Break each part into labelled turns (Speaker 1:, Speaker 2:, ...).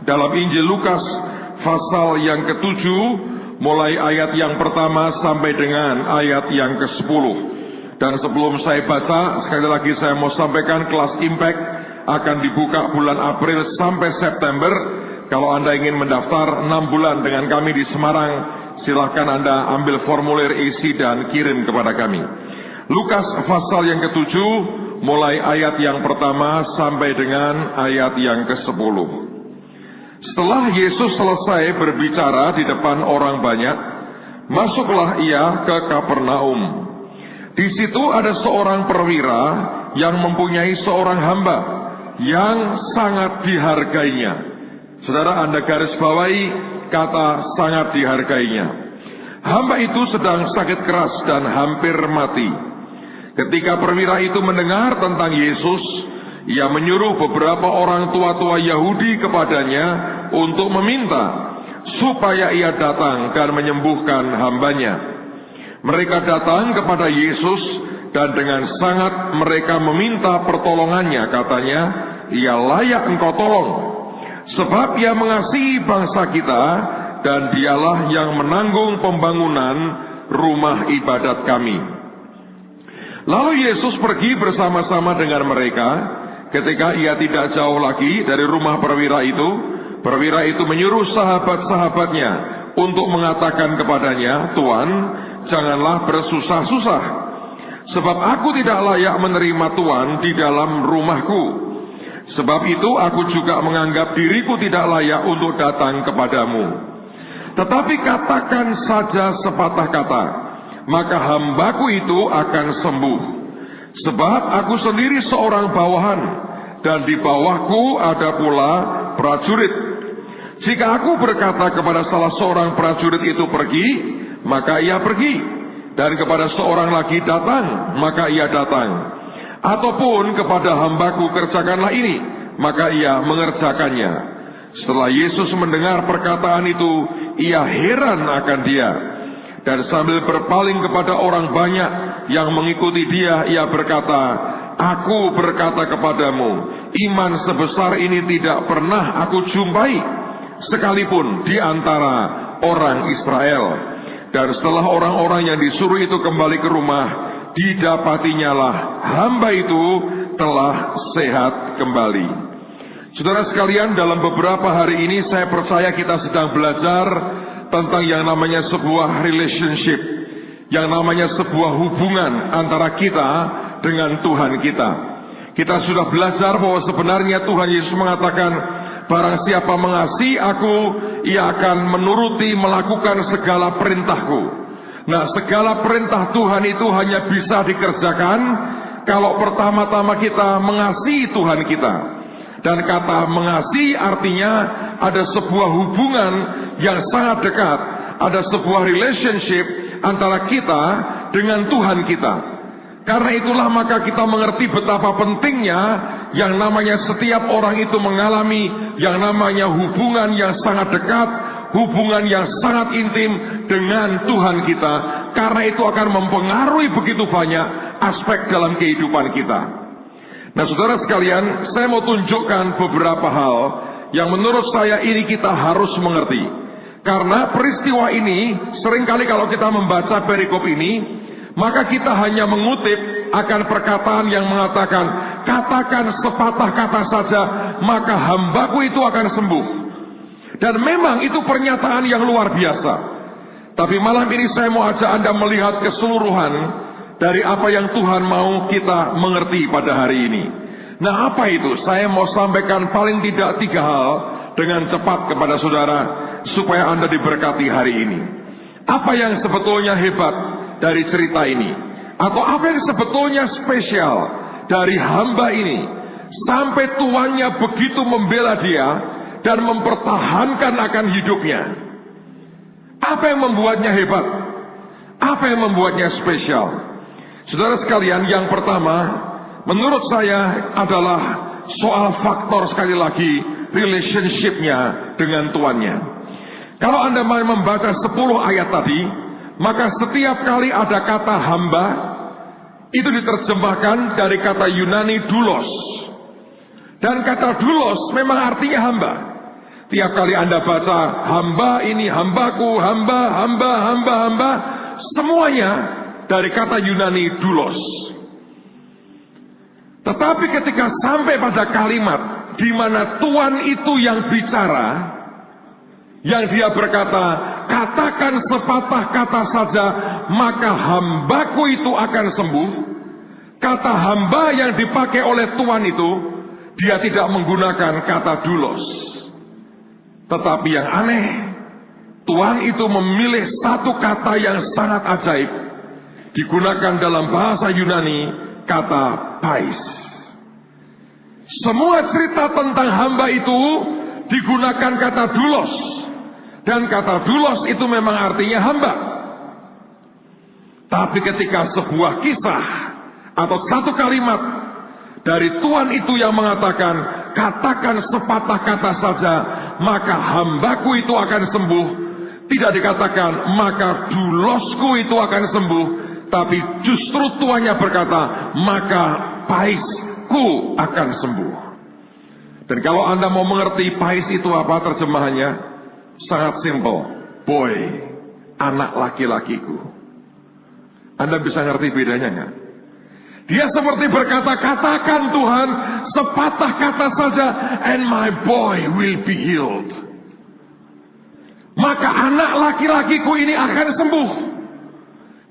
Speaker 1: dalam Injil Lukas pasal yang ke-7, mulai ayat yang pertama sampai dengan ayat yang ke-10. Dan sebelum saya baca, sekali lagi saya mau sampaikan kelas Impact akan dibuka bulan April sampai September. Kalau Anda ingin mendaftar 6 bulan dengan kami di Semarang, silahkan Anda ambil formulir, isi dan kirim kepada kami. Lukas pasal yang ke-7, mulai ayat yang pertama sampai dengan ayat yang ke-10. Setelah Yesus selesai berbicara di depan orang banyak, masuklah ia ke Kapernaum. Di situ ada seorang perwira yang mempunyai seorang hamba yang sangat dihargainya. Saudara, Anda garis bawahi kata sangat dihargainya. Hamba itu sedang sakit keras dan hampir mati. Ketika perwira itu mendengar tentang Yesus, ia menyuruh beberapa orang tua-tua Yahudi kepadanya untuk meminta supaya ia datang dan menyembuhkan hambanya. Mereka datang kepada Yesus dan dengan sangat mereka meminta pertolongannya. Katanya, ia layak engkau tolong, sebab ia mengasihi bangsa kita dan dialah yang menanggung pembangunan rumah ibadat kami. Lalu Yesus pergi bersama-sama dengan mereka. Ketika ia tidak jauh lagi dari rumah perwira itu menyuruh sahabat-sahabatnya untuk mengatakan kepadanya, Tuan, janganlah bersusah-susah, sebab aku tidak layak menerima Tuan di dalam rumahku. Sebab itu aku juga menganggap diriku tidak layak untuk datang kepadamu. Tetapi katakan saja sepatah kata, maka hambaku itu akan sembuh. Sebab aku sendiri seorang bawahan, dan di bawahku ada pula prajurit. Jika aku berkata kepada salah seorang prajurit itu pergi, maka ia pergi. Dan kepada seorang lagi datang, maka ia datang. Ataupun kepada hambaku kerjakanlah ini, maka ia mengerjakannya. Setelah Yesus mendengar perkataan itu, ia heran akan dia. Dan sambil berpaling kepada orang banyak yang mengikuti dia, ia berkata, Aku berkata kepadamu, iman sebesar ini tidak pernah aku jumpai, sekalipun di antara orang Israel. Dan setelah orang-orang yang disuruh itu kembali ke rumah, didapatinyalah hamba itu telah sehat kembali. Saudara sekalian, dalam beberapa hari ini saya percaya kita sedang belajar tentang yang namanya sebuah relationship, yang namanya sebuah hubungan antara kita dengan Tuhan kita. Kita sudah belajar bahwa sebenarnya Tuhan Yesus mengatakan, barang siapa mengasihi aku, ia akan menuruti melakukan segala perintahku. Nah, segala perintah Tuhan itu hanya bisa dikerjakan kalau pertama-tama kita mengasihi Tuhan kita. Dan kata mengasihi artinya ada sebuah hubungan yang sangat dekat, ada sebuah relationship antara kita dengan Tuhan kita. Karena itulah maka kita mengerti betapa pentingnya yang namanya setiap orang itu mengalami yang namanya hubungan yang sangat dekat, hubungan yang sangat intim dengan Tuhan kita. Karena itu akan mempengaruhi begitu banyak aspek dalam kehidupan kita. Nah, saudara sekalian, saya mau tunjukkan beberapa hal yang menurut saya ini kita harus mengerti. Karena peristiwa ini, seringkali kalau kita membaca perikop ini, maka kita hanya mengutip akan perkataan yang mengatakan, katakan sepatah kata saja, maka hambaku itu akan sembuh. Dan memang itu pernyataan yang luar biasa. Tapi malam ini saya mau ajak Anda melihat keseluruhan dari apa yang Tuhan mau kita mengerti pada hari ini. Nah, apa itu? Saya mau sampaikan paling tidak 3 hal dengan cepat kepada saudara, supaya Anda diberkati hari ini. Apa yang sebetulnya hebat dari cerita ini? Atau apa yang sebetulnya spesial dari hamba ini, sampai tuannya begitu membela dia dan mempertahankan akan hidupnya? Apa yang membuatnya hebat? Apa yang membuatnya spesial? Saudara sekalian, yang pertama menurut saya adalah soal faktor, sekali lagi, relationship-nya dengan tuannya. Kalau Anda mau membaca 10 ayat tadi, maka setiap kali ada kata hamba, itu diterjemahkan dari kata Yunani doulos. Dan kata doulos memang artinya hamba. Tiap kali Anda baca hamba ini, hambaku, hamba, semuanya dari kata Yunani doulos. Tetapi ketika sampai pada kalimat di mana Tuhan itu yang bicara, yang dia berkata, katakan sepatah kata saja, maka hambaku itu akan sembuh. Kata hamba yang dipakai oleh Tuhan itu, dia tidak menggunakan kata doulos. Tetapi yang aneh, Tuhan itu memilih satu kata yang sangat ajaib, digunakan dalam bahasa Yunani, kata pais. Semua cerita tentang hamba itu digunakan kata doulos. Dan kata doulos itu memang artinya hamba. Tapi ketika sebuah kisah atau satu kalimat dari Tuhan itu yang mengatakan, katakan sepatah kata saja, maka hambaku itu akan sembuh. Tidak dikatakan, maka doulosku itu akan sembuh. Tapi justru Tuhannya berkata, maka paisku akan sembuh. Dan kalau Anda mau mengerti pais itu apa terjemahannya, sangat simpel. Boy, anak laki-lakiku. Anda bisa ngerti bedanya nggak? Dia seperti berkata, katakan Tuhan, sepatah kata saja, and my boy will be healed. Maka anak laki-lakiku ini akan sembuh.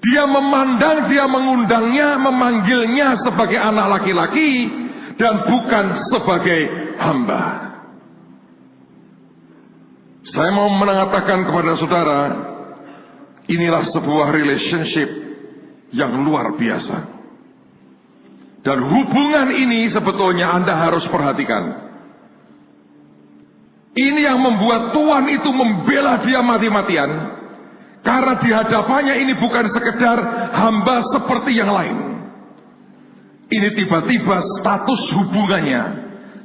Speaker 1: Dia memandang, dia mengundangnya, memanggilnya sebagai anak laki-laki, dan bukan sebagai hamba. Saya mau mengatakan kepada saudara, inilah sebuah relationship yang luar biasa. Dan hubungan ini sebetulnya Anda harus perhatikan. Ini yang membuat Tuhan itu membela dia mati-matian. Karena di hadapannya ini bukan sekedar hamba seperti yang lain. Ini tiba-tiba status hubungannya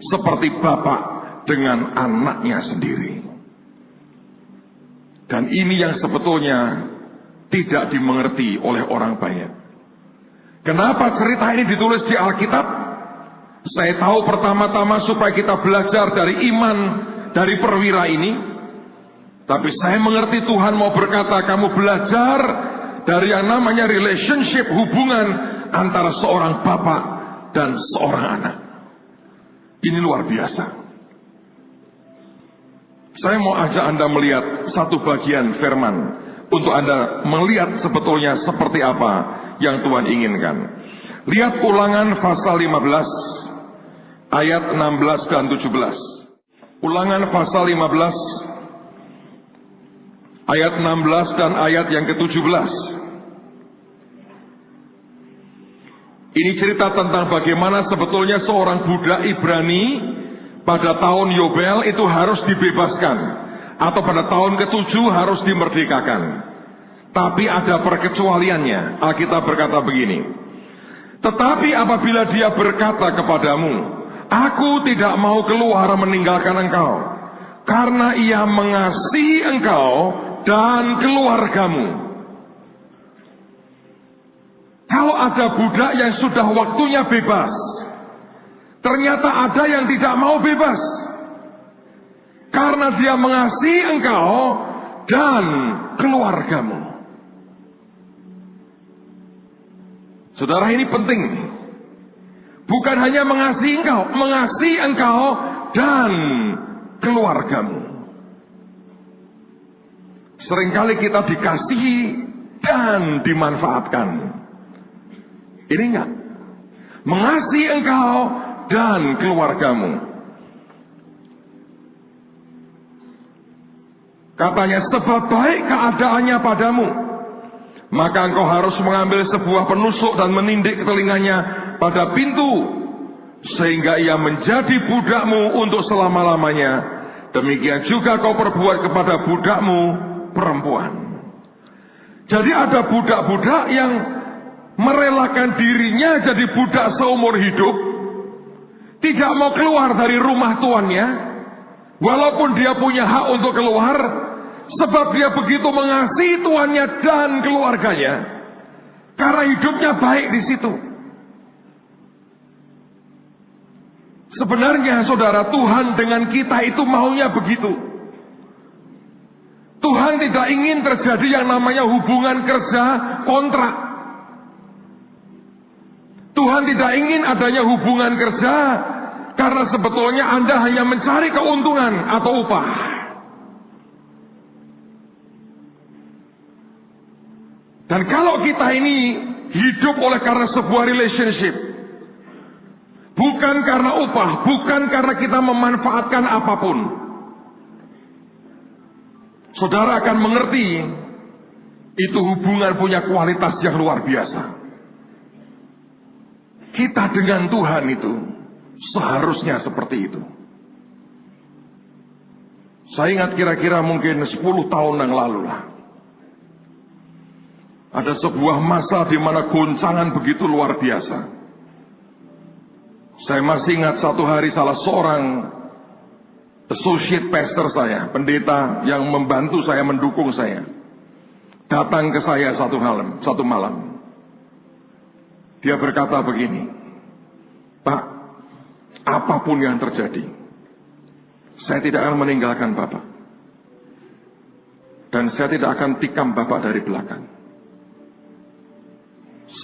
Speaker 1: seperti bapak dengan anaknya sendiri. Dan ini yang sebetulnya tidak dimengerti oleh orang banyak. Kenapa cerita ini ditulis di Alkitab? Saya tahu pertama-tama supaya kita belajar dari iman dari perwira ini. Tapi saya mengerti Tuhan mau berkata, kamu belajar dari yang namanya relationship, hubungan antara seorang bapak dan seorang anak. Ini luar biasa. Saya mau ajak Anda melihat satu bagian firman untuk Anda melihat sebetulnya seperti apa yang Tuhan inginkan. Lihat Ulangan pasal 15 ayat 16 dan 17. Ulangan pasal 15 ayat 16 dan ayat yang ke-17. Ini cerita tentang bagaimana sebetulnya seorang budak Ibrani pada tahun Yobel itu harus dibebaskan, atau pada tahun ke-7 harus dimerdekakan. Tapi ada perkecualiannya. Alkitab berkata begini, tetapi apabila dia berkata kepadamu, aku tidak mau keluar meninggalkan engkau, karena ia mengasihi engkau dan keluargamu. Kalau ada budak yang sudah waktunya bebas, ternyata ada yang tidak mau bebas, karena dia mengasihi engkau dan keluargamu. Saudara, ini penting. Bukan hanya mengasihi engkau dan keluargamu. Seringkali kita dikasihi dan dimanfaatkan. Ini enggak. Mengasihi engkau dan keluargamu. Katanya, sebab baik keadaannya padamu, maka engkau harus mengambil sebuah penusuk dan menindik telinganya pada pintu, sehingga ia menjadi budakmu untuk selama-lamanya. Demikian juga kau perbuat kepada budakmu perempuan. Jadi ada budak-budak yang merelakan dirinya jadi budak seumur hidup, tidak mau keluar dari rumah tuannya, walaupun dia punya hak untuk keluar, sebab dia begitu mengasihi tuannya dan keluarganya, karena hidupnya baik di situ. Sebenarnya saudara, Tuhan dengan kita itu maunya begitu. Tuhan tidak ingin terjadi yang namanya hubungan kerja kontrak. Tuhan tidak ingin adanya hubungan kerja karena sebetulnya Anda hanya mencari keuntungan atau upah. Dan kalau kita ini hidup oleh karena sebuah relationship, bukan karena upah, bukan karena kita memanfaatkan apapun, saudara akan mengerti itu hubungan punya kualitas yang luar biasa. Kita dengan Tuhan itu seharusnya seperti itu. Saya ingat kira-kira mungkin 10 tahun yang lalu lah. Ada sebuah masa di mana goncangan begitu luar biasa. Saya masih ingat satu hari salah seorang associate pastor saya, pendeta yang membantu saya, mendukung saya, datang ke saya satu malam. Dia berkata begini, "Pak, apapun yang terjadi, saya tidak akan meninggalkan Bapak. Dan saya tidak akan tikam Bapak dari belakang.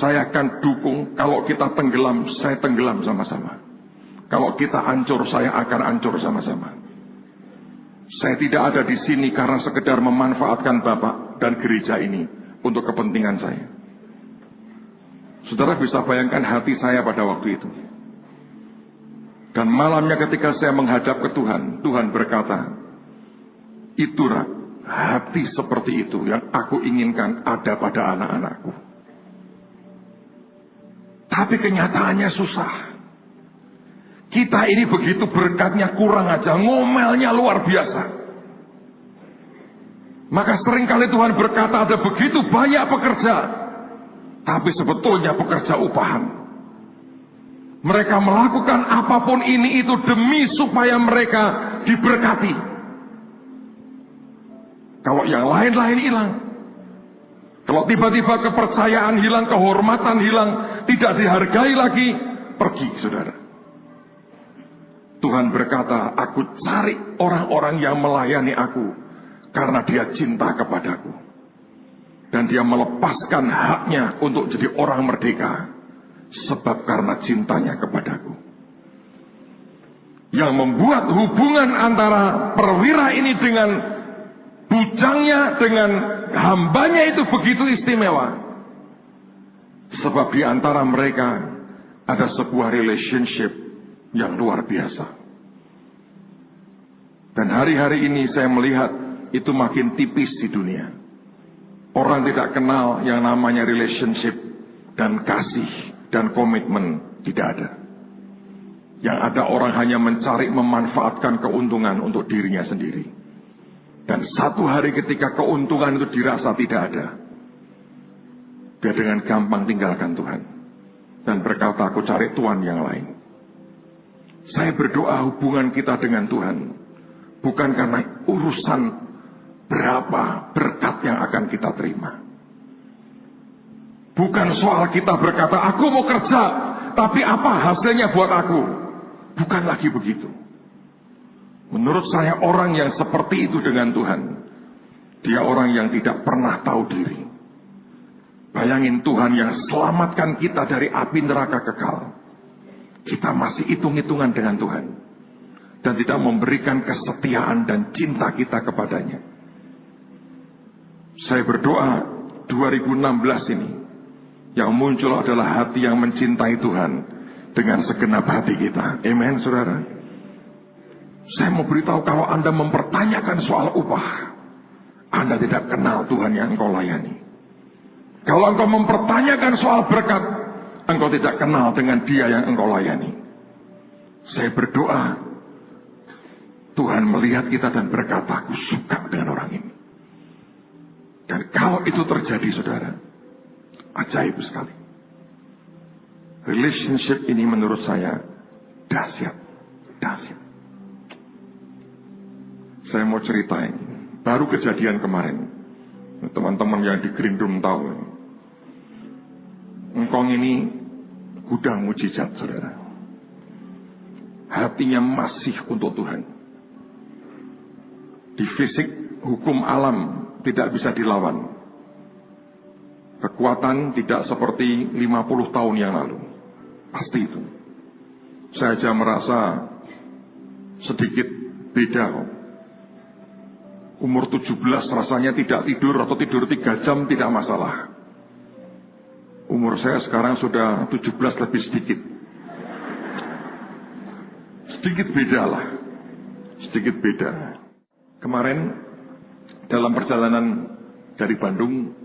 Speaker 1: Saya akan dukung, kalau kita tenggelam, saya tenggelam sama-sama. Kalau kita hancur, saya akan hancur sama-sama. Saya tidak ada di sini karena sekedar memanfaatkan Bapak dan gereja ini untuk kepentingan saya." Saudara bisa bayangkan hati saya pada waktu itu. Dan malamnya ketika saya menghadap ke Tuhan, Tuhan berkata, "Itulah hati seperti itu yang aku inginkan ada pada anak-anakku." Tapi kenyataannya susah. Kita ini begitu berkatnya kurang aja, ngomelnya luar biasa. Maka seringkali Tuhan berkata ada begitu banyak pekerja, tapi sebetulnya pekerja upahan. Mereka melakukan apapun ini itu demi supaya mereka diberkati. Kalau yang lain-lain hilang, kalau tiba-tiba kepercayaan hilang, kehormatan hilang, tidak dihargai lagi, pergi saudara. Tuhan berkata, "Aku cari orang-orang yang melayani aku karena dia cinta kepadaku. Dan dia melepaskan haknya untuk jadi orang merdeka sebab karena cintanya kepadaku." Yang membuat hubungan antara perwira ini dengan bujangnya, dengan hambanya itu begitu istimewa. Sebab di antara mereka ada sebuah relationship yang luar biasa. Dan hari-hari ini saya melihat itu makin tipis di dunia. Orang tidak kenal yang namanya relationship dan kasih dan komitmen, tidak ada. Yang ada orang hanya mencari memanfaatkan keuntungan untuk dirinya sendiri. Dan satu hari ketika keuntungan itu dirasa tidak ada, dia dengan gampang tinggalkan Tuhan dan berkata, "Aku cari Tuhan yang lain." Saya berdoa hubungan kita dengan Tuhan bukan karena urusan berapa berkat yang akan kita terima. Bukan soal kita berkata, "Aku mau kerja, tapi apa hasilnya buat aku?" Bukan lagi begitu. Menurut saya orang yang seperti itu dengan Tuhan, dia orang yang tidak pernah tahu diri. Bayangin Tuhan yang selamatkan kita dari api neraka kekal. Kita masih hitung-hitungan dengan Tuhan. Dan tidak memberikan kesetiaan dan cinta kita kepadanya. Saya berdoa 2016 ini, yang muncul adalah hati yang mencintai Tuhan dengan segenap hati kita. Amen, saudara. Saya mau beritahu, kalau Anda mempertanyakan soal upah, Anda tidak kenal Tuhan yang engkau layani. Kalau engkau mempertanyakan soal berkat, engkau tidak kenal dengan Dia yang engkau layani. Saya berdoa, Tuhan melihat kita dan berkata, "Aku suka dengan orang ini." Dan kalau itu terjadi, saudara, ajaib sekali. Relationship ini menurut saya dahsyat, dahsyat. Saya mau ceritain, baru kejadian kemarin. Teman-teman yang di Green Room tahu. Engkong ini gudang mujizat, saudara. hatinya masih untuk Tuhan. Di fisik, hukum alam tidak bisa dilawan. Kekuatan tidak seperti 50 tahun yang lalu. Pasti itu. Saya aja merasa sedikit beda. Umur 17 rasanya tidak tidur atau tidur 3 jam tidak masalah. Umur saya sekarang sudah 17 lebih sedikit. Sedikit beda lah. Sedikit beda. Kemarin dalam perjalanan dari Bandung,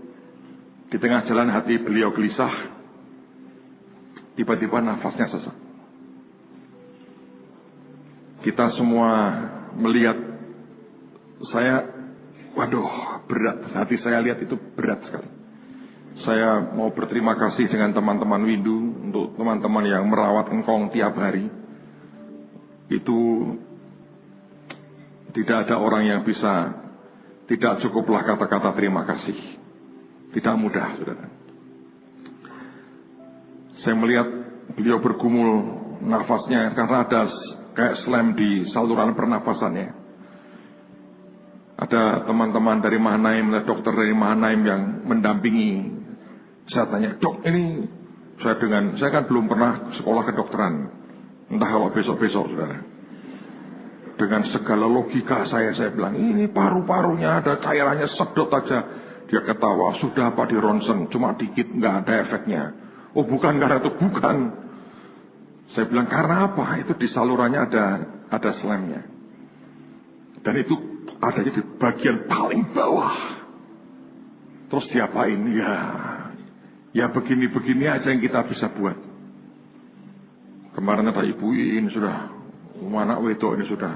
Speaker 1: di tengah jalan hati beliau gelisah. Tiba-tiba nafasnya sesak. Kita semua melihat, saya, waduh, berat. Hati saya lihat itu berat sekali. Saya mau berterima kasih dengan teman-teman Windu, untuk teman-teman yang merawat engkong tiap hari. Itu tidak ada orang yang bisa, tidak cukuplah kata-kata terima kasih. Tidak mudah, saudara. Saya melihat beliau bergumul nafasnya karena ada kayak slam di saluran pernafasannya. Ada teman-teman dari Mahanaim, dokter dari Mahanaim yang mendampingi. Saya tanya, dok, ini saya kan belum pernah sekolah kedokteran. Entah kalau besok-besok, saudara. Dengan segala logika saya bilang, ini paru-parunya ada cairannya, sedot aja. Dia ketawa, sudah apa di ronsen, cuma dikit, nggak ada efeknya. Oh bukan, karena itu bukan. Saya bilang, karena apa? Itu di salurannya ada slamnya. Dan itu adanya di bagian paling bawah. Terus diapain? Ya begini-begini aja yang kita bisa buat. Kemarin ada ibu ini sudah, anak wedok ini sudah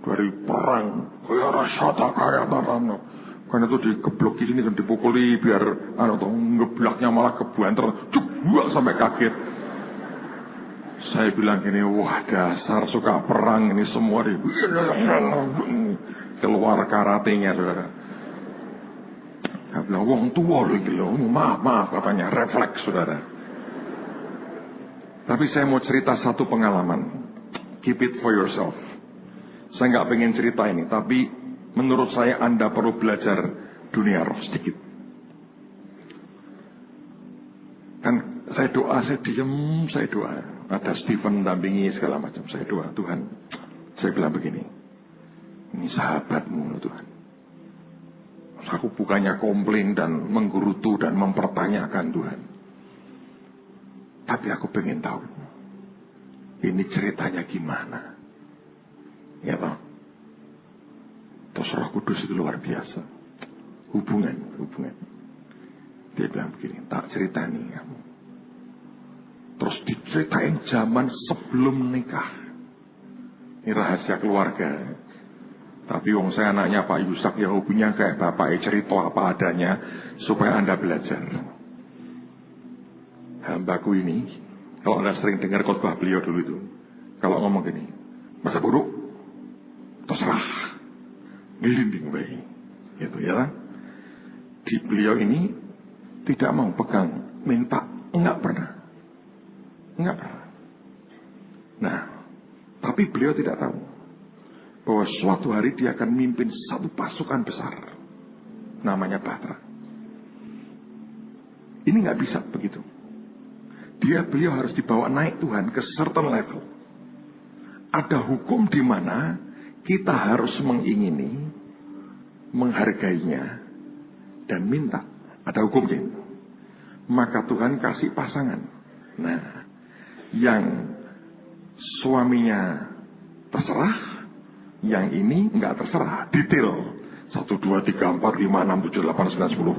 Speaker 1: dari perang. Kayak rasata kayak tarano. Karena itu dikeblok di sini dan dipukuli biar ngeblaknya malah kebuanter, buang sampai kaget. Saya bilang gini, wah dasar suka perang ini semua keluar karatenya, saudara. Saya bilang, wong tua loh, maaf katanya, refleks, saudara. Tapi saya mau cerita satu pengalaman. Keep it for yourself. Saya nggak pengen cerita ini, tapi menurut saya Anda perlu belajar dunia roh sedikit. Kan saya doa, saya diem, saya doa. Ada Stephen dampingi segala macam. Saya doa, Tuhan, saya bilang begini, ini sahabatmu Tuhan. Aku bukannya komplain dan menggerutu dan mempertanyakan Tuhan. Tapi aku pengen tahu, ini ceritanya gimana. Ya toh? Terus Roh Kudus itu luar biasa. Hubungan. Dia bilang begini, tak cerita nih kamu. Terus diceritain zaman sebelum nikah. Ini rahasia keluarga. Tapi wong saya anaknya Pak Yusak, ya hubungnya kayak bapaknya, cerita apa adanya supaya Anda belajar. Hambaku ini, kalau Anda sering dengar khotbah beliau dulu itu, kalau ngomong gini, masa buruk, terserah, gelinding baik, gitu ya. Di beliau ini tidak mau pegang, minta, enggak pernah. Nah, tapi beliau tidak tahu bahwa suatu hari dia akan memimpin satu pasukan besar, namanya Batra. Ini nggak bisa begitu. Beliau harus dibawa naik Tuhan ke certain level. Ada hukum di mana kita harus mengingini, menghargainya, dan minta. Ada hukumnya. Maka Tuhan kasih pasangan. Nah, yang suaminya terserah, yang ini nggak terserah. Detail 1, 2, 3, 4, 5, 6, 7, 8, 9, 10.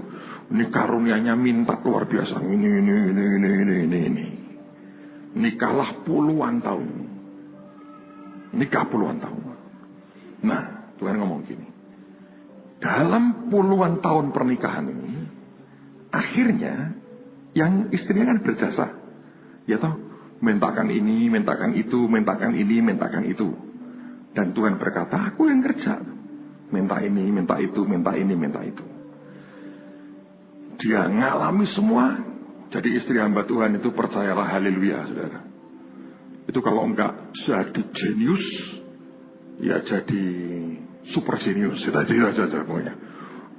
Speaker 1: Ini karunianya minta luar biasa. Ini. Nikahlah puluhan tahun. Nah, Tuhan ngomong gini. Dalam puluhan tahun pernikahan ini, akhirnya yang istrinya kan berjasa. Ya toh? Mintakan ini, mintakan itu, mintakan ini, mintakan itu. Dan Tuhan berkata, aku yang kerja. Minta ini, minta itu, minta ini, minta itu. Dia ngalami semua. Jadi istri hamba Tuhan itu percayalah, haleluya, saudara.
Speaker 2: Itu kalau enggak jadi jenius, ya jadi super jenius. Kita jadi aja pokoknya.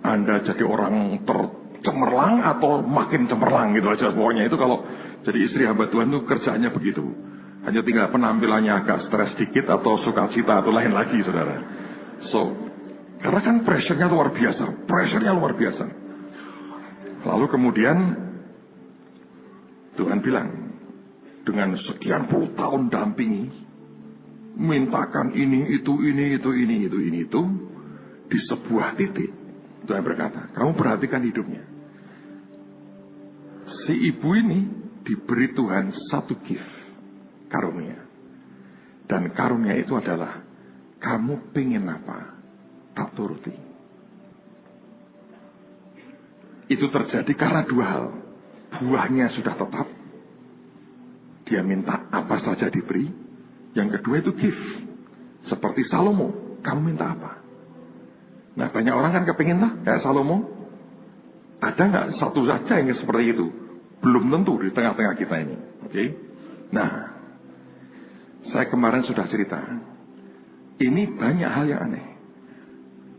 Speaker 2: Anda jadi orang tercemerlang atau makin cemerlang gitu aja pokoknya. Itu kalau jadi istri hamba Tuhan tuh kerjaannya begitu. Hanya tinggal penampilannya agak stres dikit atau sukacita atau lain lagi, saudara. So, karena kan pressure-nya luar biasa. Lalu kemudian Tuhan bilang, dengan sekian puluh tahun dampingi, mintakan ini, itu, di sebuah titik. Tuhan berkata, kamu perhatikan hidupnya. Si ibu ini diberi Tuhan satu gift, karunia. Dan karunia itu adalah, kamu pengen apa, tak turuti. Itu terjadi karena dua hal. Buahnya sudah tetap, dia minta apa saja diberi. Yang kedua itu gift. Seperti Salomo, kamu minta apa? Nah, banyak orang kan kepingin lah kayak Salomo. Ada nggak satu saja yang seperti itu? Belum tentu di tengah-tengah kita ini. Oke? Nah, saya kemarin sudah cerita. Ini banyak hal yang aneh.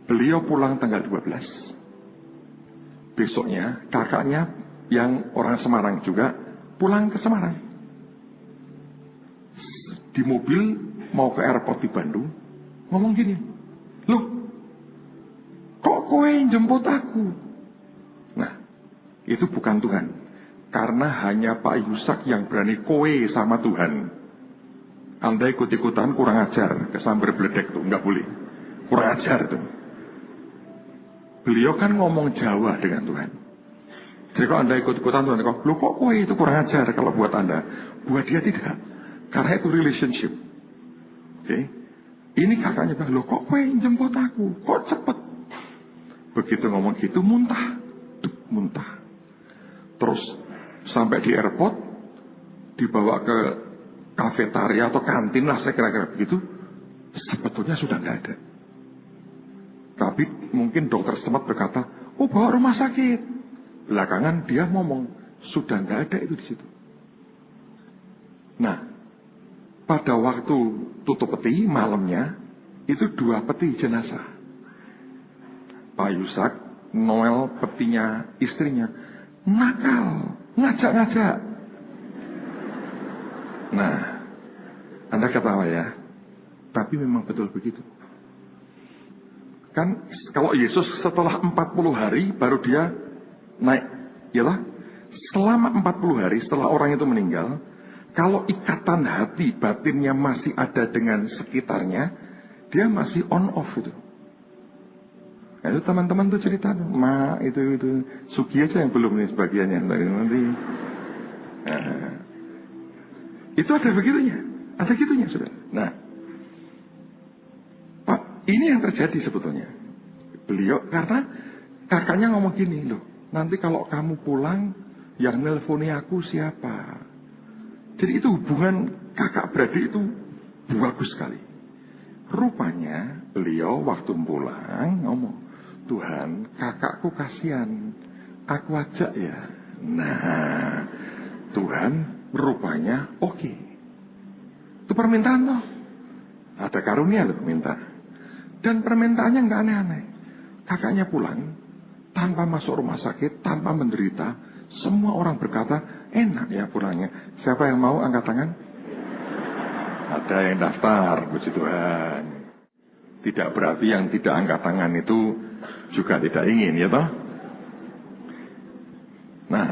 Speaker 2: Beliau pulang tanggal 12. Besoknya kakaknya yang orang Semarang juga pulang ke Semarang. Di mobil mau ke airport di Bandung, ngomong gini, loh, kok kowe jemput aku? Nah, itu bukan Tuhan. Karena hanya Pak Yusak yang berani kowe sama Tuhan. Anda ikut-ikutan kurang ajar, kesambar beledek tuh, nggak boleh. Kurang ajar tuh. Beliau kan ngomong Jawa dengan Tuhan. Jadi kalau Anda ikut-ikutan Tuhan, loh kok kowe itu kurang ajar kalau buat Anda. Buat dia tidak. Karena itu relationship. Oke. Ini kakaknya bilang, loh kok kowe jemput aku? Kok cepet? Begitu ngomong gitu, muntah. Terus sampai di airport, dibawa ke kafetaria atau kantin lah, saya kira-kira begitu. Sebetulnya sudah nggak ada. Tapi mungkin dokter setempat berkata, oh bawa rumah sakit. Belakangan dia ngomong, sudah nggak ada itu di situ. Nah, pada waktu tutup peti malamnya, itu 2 peti jenazah. Pak Yusak, Noel petinya istrinya, nakal, ngajak-ngajak. Nah, Anda ketawa ya, tapi memang betul begitu. Kan kalau Yesus setelah 40 hari baru dia naik, yalah. Selama 40 hari setelah orang itu meninggal, kalau ikatan hati batinnya masih ada dengan sekitarnya, dia masih on off itu. Nah, itu teman-teman tuh cerita, itu Sugi aja yang belum nih sebagiannya nanti. Nah, itu ada begitunya, ada gitunya sudah. Nah, Pak, ini yang terjadi sebetulnya. Beliau karena kakaknya ngomong gini, loh, nanti kalau kamu pulang, yang nelponi aku siapa? Jadi itu hubungan kakak beradik itu bagus sekali. Rupanya beliau waktu pulang ngomong, Tuhan, kakakku kasihan, aku ajak ya. Nah, Tuhan rupanya oke. Itu permintaan loh. Ada karunia loh minta. Dan permintaannya nggak aneh-aneh. Kakaknya pulang tanpa masuk rumah sakit, tanpa menderita. Semua orang berkata, enak ya pulangnya. Siapa yang mau angkat tangan? Ada yang daftar, puji Tuhan. Tidak berarti yang tidak angkat tangan itu juga tidak ingin, ya toh? Nah,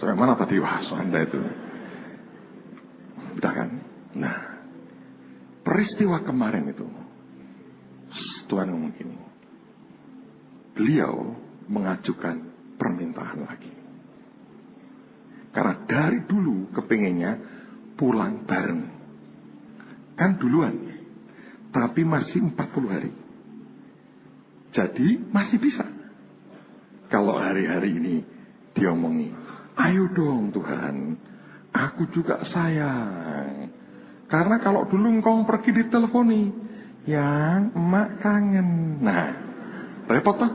Speaker 2: sampai mana tadi Anda itu? Udah kan? Nah, peristiwa kemarin itu, Tuhan ngomong gini. Beliau mengajukan permintaan lagi. Karena dari dulu kepinginnya pulang bareng. Kan duluan. Tapi masih 40 hari. Jadi masih bisa. Kalau hari-hari ini dia omongi, ayo dong Tuhan, aku juga sayang. Karena kalau dulu engkau pergi diteleponi, yang emak kangen. Nah, repot toh?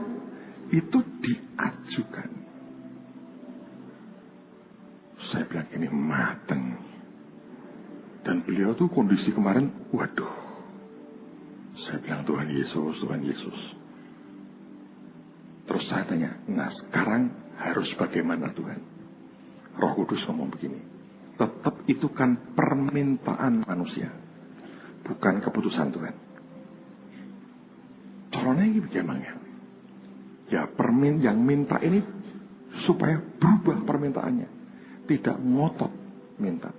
Speaker 2: Itu diajukan. Saya bilang ini mateng. Dan beliau tuh kondisi kemarin, waduh. Saya bilang, Tuhan Yesus, Tuhan Yesus. Terus saya tanya, nah sekarang harus bagaimana Tuhan? Roh Kudus ngomong begini, tetap itu kan permintaan manusia, bukan keputusan Tuhan. Caranya ini bagaimana? Ya yang minta ini supaya berubah permintaannya, tidak ngotot minta.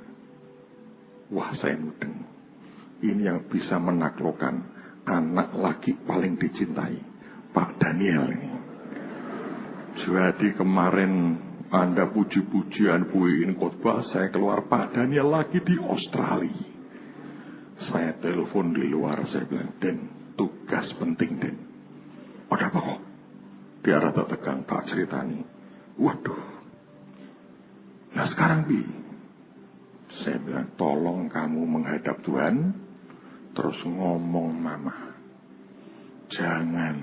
Speaker 2: Wah, saya mudeng. Ini yang bisa menaklukkan anak laki paling dicintai, Pak Daniel ini. Jadi kemarin Anda puji-pujian buin khotbah, saya keluar, Pak Daniel lagi di Australia. Saya telepon di luar, saya bilang, Den, tugas penting, Den. Ada apa kok? Dia rada tegang, tak ceritani. Waduh. Nah sekarang Bi, saya bilang, tolong kamu menghadap Tuhan, terus ngomong Mama. Jangan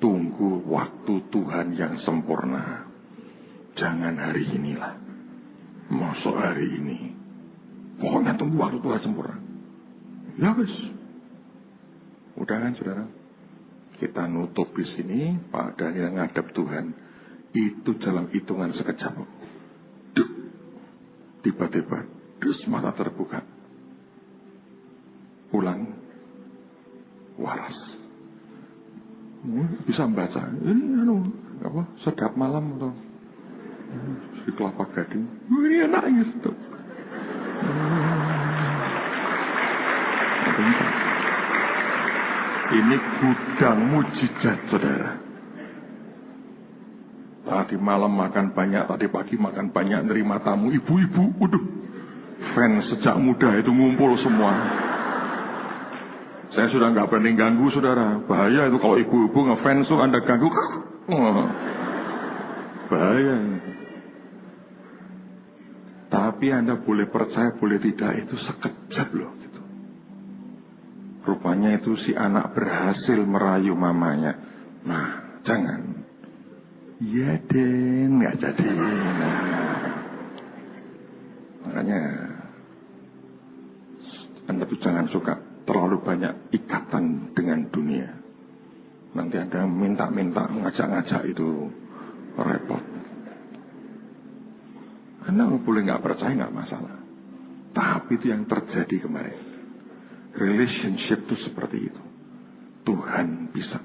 Speaker 2: tunggu waktu Tuhan yang sempurna. Jangan hari inilah. Masuk hari ini. Pokoknya tunggu waktu Tuhan sempurna. Ya wis. Udah kan saudara? Kita nutup di sini, Pak Daniel ngadep Tuhan. Itu dalam hitungan sekejap. Duh. Tiba-tiba, terus mata terbuka. Pulang. Waras. Bisa membaca. Ini apa? Sedap malam atau di Kelapa Gading. Ini enak gitu. Ini gudang mujizat, saudara. Tadi malam makan banyak, tadi pagi makan banyak, nerima tamu ibu-ibu. Waduh, fans sejak muda itu ngumpul semua. Saya sudah nggak berani ganggu, saudara. Bahaya itu kalau ibu-ibu ngefans tuh Anda ganggu. Bahaya. Tapi Anda boleh percaya, boleh tidak, itu sekejap loh. Gitu. Rupanya itu si anak berhasil merayu mamanya. Nah, jangan. Iya Den, nggak jadi. Nah. Makanya Anda tuh jangan suka terlalu banyak ikatan dengan dunia. Nanti Anda minta-minta, ngajak-ngajak itu repot. Anda boleh nggak percaya, nggak masalah. Tapi itu yang terjadi kemarin. Relationship itu seperti itu. Tuhan bisa.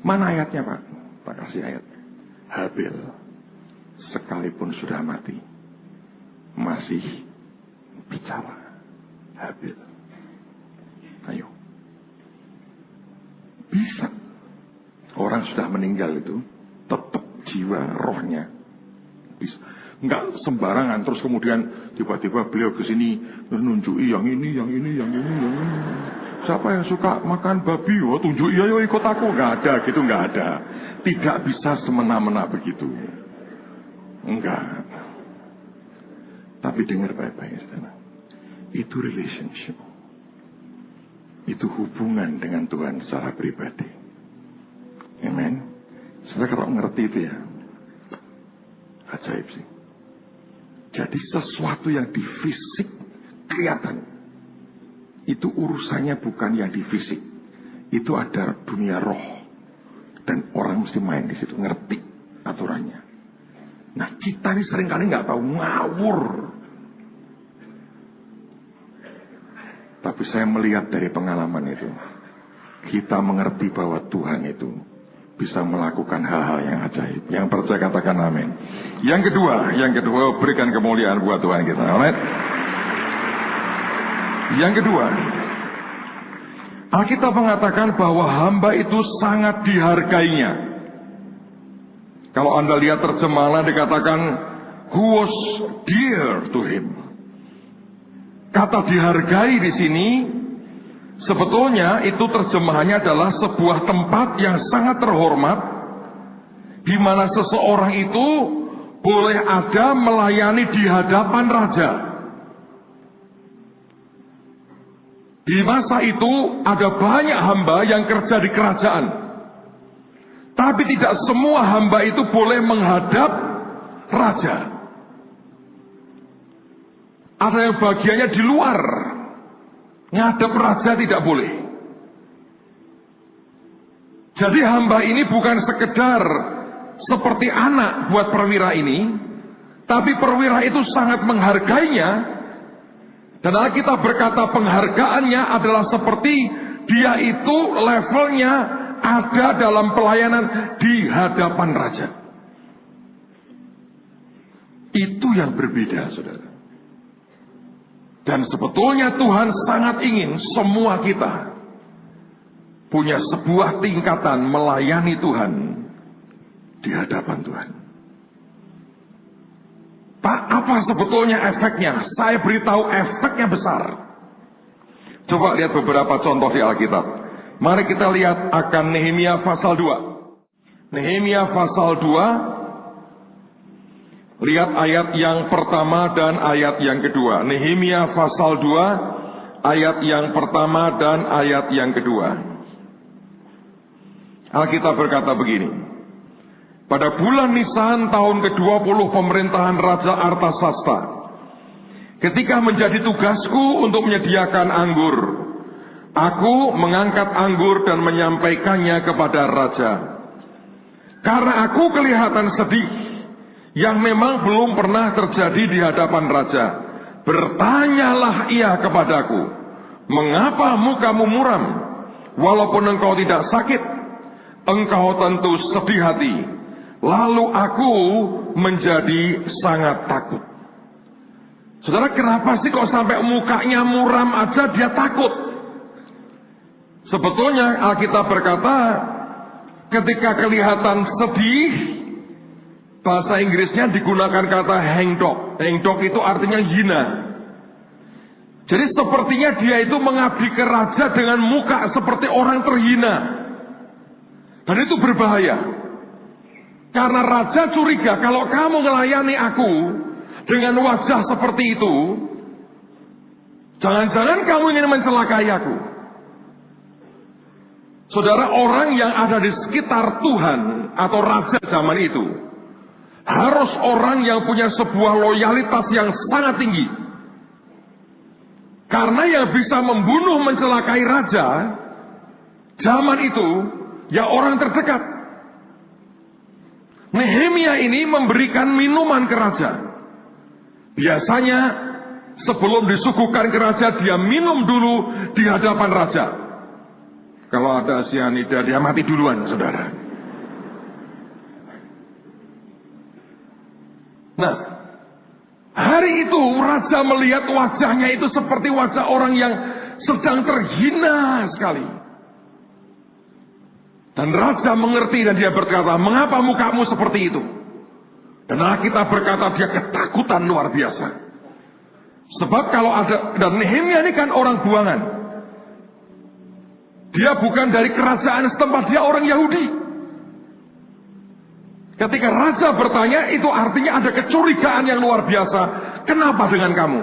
Speaker 2: Mana ayatnya Pak? Pak kasih ayat. Habil sekalipun sudah mati masih bicara. Habil. Ayo. Bisa. Orang sudah meninggal itu tetap jiwa rohnya bisa. Enggak sembarangan terus kemudian tiba-tiba beliau ke sini menunjuki yang ini. Siapa yang suka makan babi? Oh, tunjuki ayo ikut aku. Enggak ada gitu, enggak ada. Tidak bisa semena-mena begitu. Enggak. Tapi dengar baik-baik, saudara. Itu relationship. Itu hubungan dengan Tuhan secara pribadi. Amen. Saudara kalau ngerti itu ya, ajaib sih. Jadi sesuatu yang di fisik kelihatan. Itu urusannya bukan yang di fisik. Itu ada dunia roh. Dan orang mesti main di situ, ngerti aturannya. Nah kita ini seringkali nggak tahu, ngawur. Tapi saya melihat dari pengalaman itu, kita mengerti bahwa Tuhan itu bisa melakukan hal-hal yang ajaib. Yang percaya katakan amin. Yang kedua berikan kemuliaan buat Tuhan kita. Alright? Yang kedua, Alkitab mengatakan bahwa hamba itu sangat dihargainya. Kalau Anda lihat terjemahan dikatakan who was dear to him. Kata dihargai di sini sebetulnya itu terjemahannya adalah sebuah tempat yang sangat terhormat di mana seseorang itu boleh ada melayani di hadapan raja. Di masa itu ada banyak hamba yang kerja di kerajaan. Tapi tidak semua hamba itu boleh menghadap raja.
Speaker 1: Ada yang bagiannya di luar. Ngadep raja tidak boleh. Jadi hamba ini bukan sekedar seperti anak buat perwira ini, tapi perwira itu sangat menghargainya. Dan Alkitab berkata penghargaannya adalah seperti dia itu levelnya ada dalam pelayanan di hadapan raja. Itu yang berbeda, saudara. Dan sebetulnya Tuhan sangat ingin semua kita punya sebuah tingkatan melayani Tuhan di hadapan Tuhan. Pak, apa sebetulnya efeknya? Saya beritahu efeknya besar. Coba lihat beberapa contoh di Alkitab. Mari kita lihat akan Nehemia pasal 2. Nehemia pasal 2. Lihat ayat yang pertama dan ayat yang kedua. Nehemia pasal 2, ayat yang pertama dan ayat yang kedua. Alkitab berkata begini. Pada bulan Nisan tahun ke-20 pemerintahan Raja Artasasta, ketika menjadi tugasku untuk menyediakan anggur, aku mengangkat anggur dan menyampaikannya kepada raja. Karena aku kelihatan sedih, yang memang belum pernah terjadi di hadapan raja. Bertanyalah ia kepadaku, mengapa mukamu muram? Walaupun engkau tidak sakit, engkau tentu sedih hati. Lalu aku menjadi sangat takut. Saudara, kenapa sih kok sampai mukanya muram aja dia takut? Sebetulnya Alkitab berkata, ketika kelihatan sedih, bahasa Inggrisnya digunakan kata hangdog. Hangdog itu artinya hina. Jadi sepertinya dia itu mengabdi ke raja dengan muka seperti orang terhina. Dan itu berbahaya. Karena raja curiga kalau kamu melayani aku dengan wajah seperti itu, jangan-jangan kamu ingin mencelakai aku. Saudara, orang yang ada di sekitar Tuhan atau raja zaman itu harus orang yang punya sebuah loyalitas yang sangat tinggi. Karena yang bisa membunuh mencelakai raja zaman itu ya orang terdekat. Nehemia ini memberikan minuman ke raja. Biasanya sebelum disuguhkan ke raja, dia minum dulu di hadapan raja. Kalau ada sianida, dia mati duluan, saudara. Nah, hari itu raja melihat wajahnya itu seperti wajah orang yang sedang terhina sekali. Dan raja mengerti dan dia berkata, mengapa mukamu seperti itu? Dan kita berkata dia ketakutan luar biasa. Sebab kalau ada, dan Nehemia ini kan orang buangan. Dia bukan dari kerajaan setempat, dia orang Yahudi. Ketika raja bertanya, itu artinya ada kecurigaan yang luar biasa. Kenapa dengan kamu?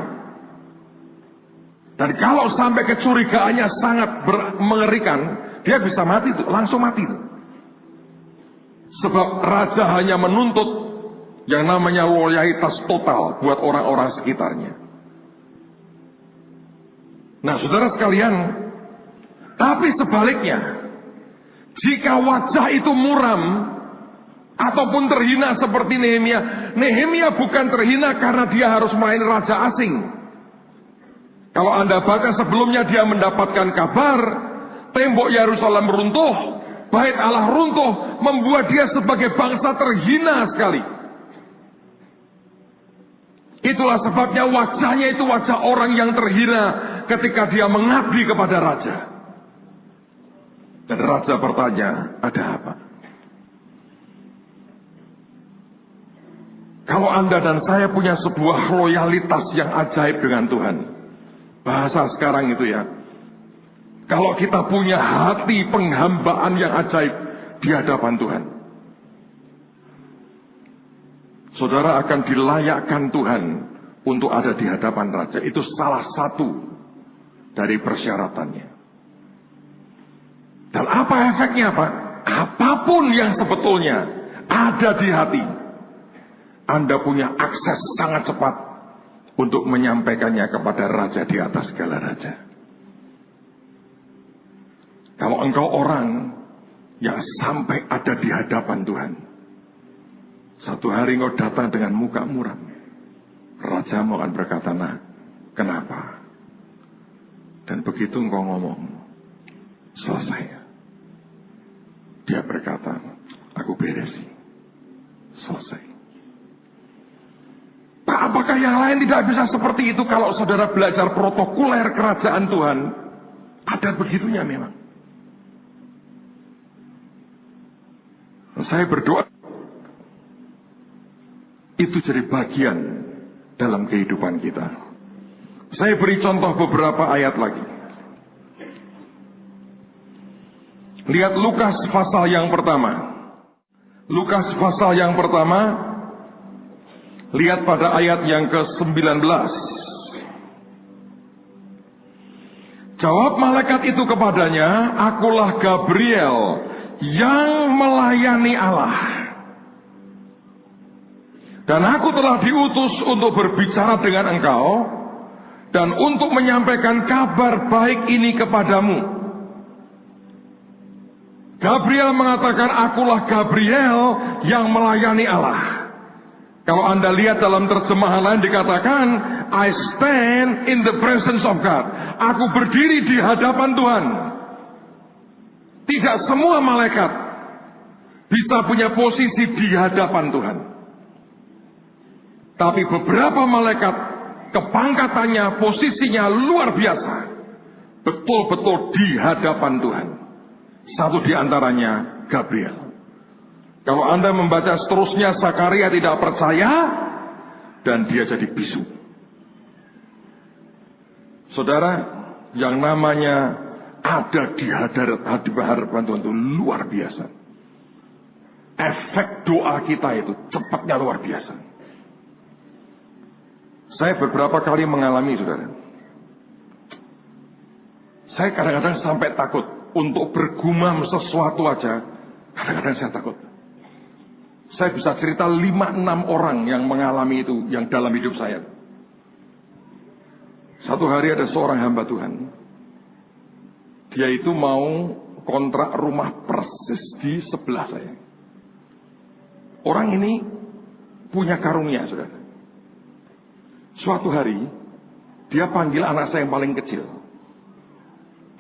Speaker 1: Dan kalau sampai kecurigaannya sangat mengerikan, dia bisa mati tuh, langsung mati tuh. Sebab raja hanya menuntut yang namanya loyalitas total buat orang-orang sekitarnya. Nah, saudara sekalian, tapi sebaliknya, jika wajah itu muram ataupun terhina seperti Nehemia, Nehemia bukan terhina karena dia harus main raja asing. Kalau Anda baca sebelumnya, dia mendapatkan kabar tembok Yerusalem runtuh, bait Allah runtuh, membuat dia sebagai bangsa terhina sekali. Itulah sebabnya wajahnya itu wajah orang yang terhina ketika dia mengabdi kepada raja. Dan raja bertanya, ada apa? Kalau Anda dan saya punya sebuah loyalitas yang ajaib dengan Tuhan, bahasa sekarang itu ya, kalau kita punya hati penghambaan yang ajaib di hadapan Tuhan, saudara akan dilayakkan Tuhan untuk ada di hadapan raja. Itu salah satu dari persyaratannya. Dan apa efeknya, Pak? Apapun yang sebetulnya ada di hati, Anda punya akses sangat cepat
Speaker 2: untuk menyampaikannya kepada raja di atas segala raja. Kalau engkau orang yang sampai ada di hadapan Tuhan, satu hari engkau datang dengan muka muram, rajamu akan berkata, nah, kenapa? Dan begitu engkau ngomong, selesai. Dia berkata, aku beresi. Selesai. Pak, apakah yang lain tidak bisa seperti itu kalau saudara belajar protokoler kerajaan Tuhan? Ada begitunya memang. Saya berdoa itu jadi bagian dalam kehidupan kita. Saya beri contoh beberapa ayat lagi. Lihat Lukas pasal yang pertama. Lukas pasal yang pertama, lihat pada ayat yang ke-19. Jawab malaikat itu kepadanya, akulah Gabriel yang melayani Allah. Dan aku telah diutus untuk berbicara dengan engkau dan untuk menyampaikan kabar baik ini kepadamu. Gabriel mengatakan, akulah Gabriel yang melayani Allah. Kalau Anda lihat dalam terjemahan lain dikatakan, I stand in the presence of God. Aku berdiri di hadapan Tuhan. Tidak semua malaikat bisa punya posisi di hadapan Tuhan. Tapi beberapa malaikat kepangkatannya, posisinya luar biasa. Betul-betul di hadapan Tuhan. Satu di antaranya Gabriel. Kalau Anda membaca seterusnya, Zakaria tidak percaya dan dia jadi bisu. Saudara, yang namanya ada di hadapan Tuhan itu luar biasa. Efek doa kita itu cepatnya luar biasa. Saya beberapa kali mengalami, saudara. Saya kadang-kadang sampai takut untuk bergumam sesuatu aja, kadang-kadang saya takut. Saya bisa cerita 5-6 orang yang mengalami itu, yang dalam hidup saya. Satu hari ada seorang hamba Tuhan. Dia itu mau kontrak rumah persis di sebelah saya. Orang ini punya karunia, saudara. Suatu hari, dia panggil anak saya yang paling kecil.